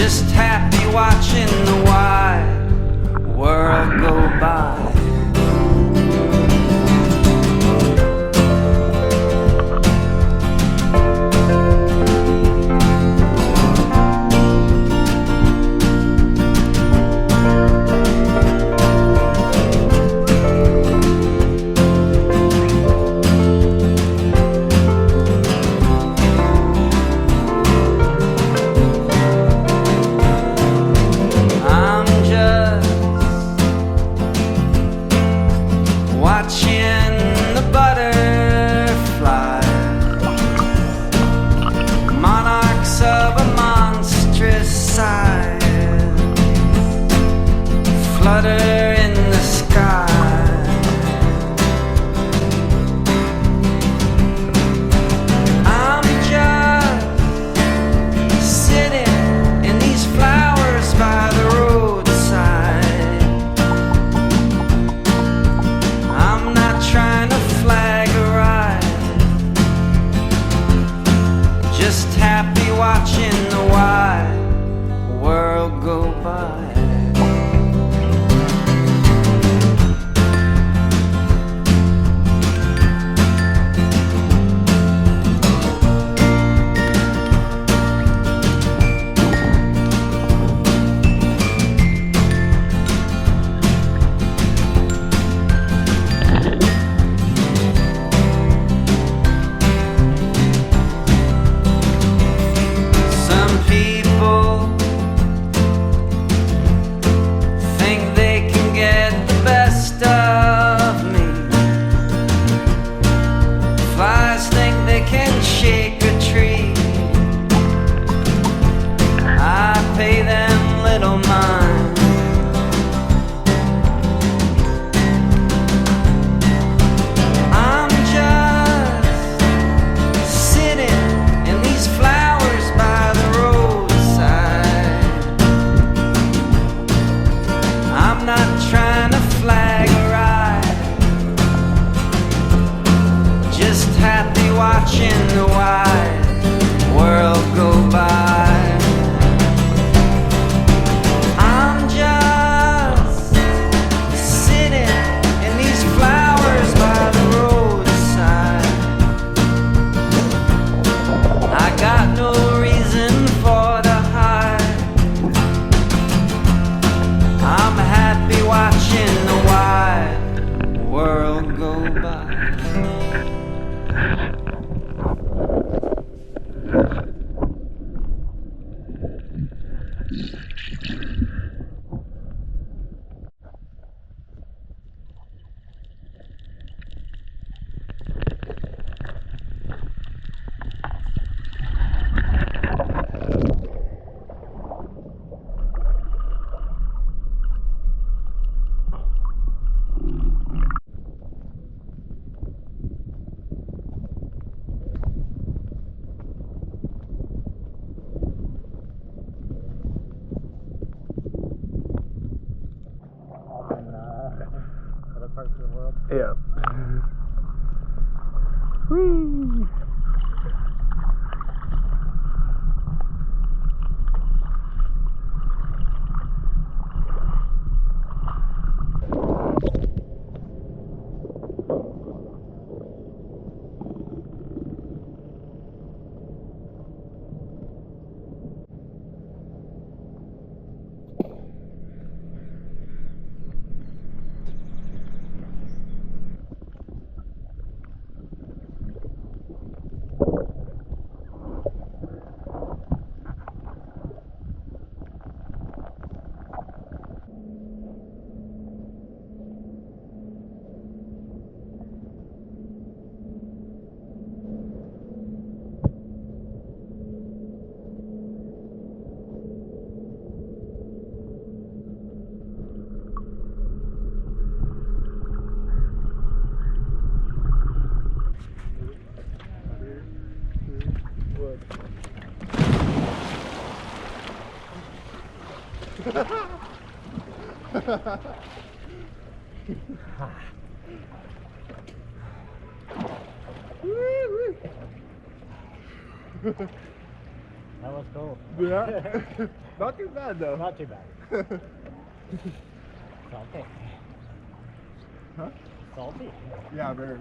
just happy watching the wide world go by. Flutter in the sky. I'm just sitting in these flowers by the roadside. I'm not trying to flag a ride, just happy watching the wide world go by. Watching the wide world go by. I'm just sitting in these flowers by the roadside. I got no reason for to hide. I'm happy watching the wide world go by. Other parts of the world? Yeah. Whee! That was cool. Yeah. Not too bad though. Not too bad. Salty. Huh? Salty. Yeah, very.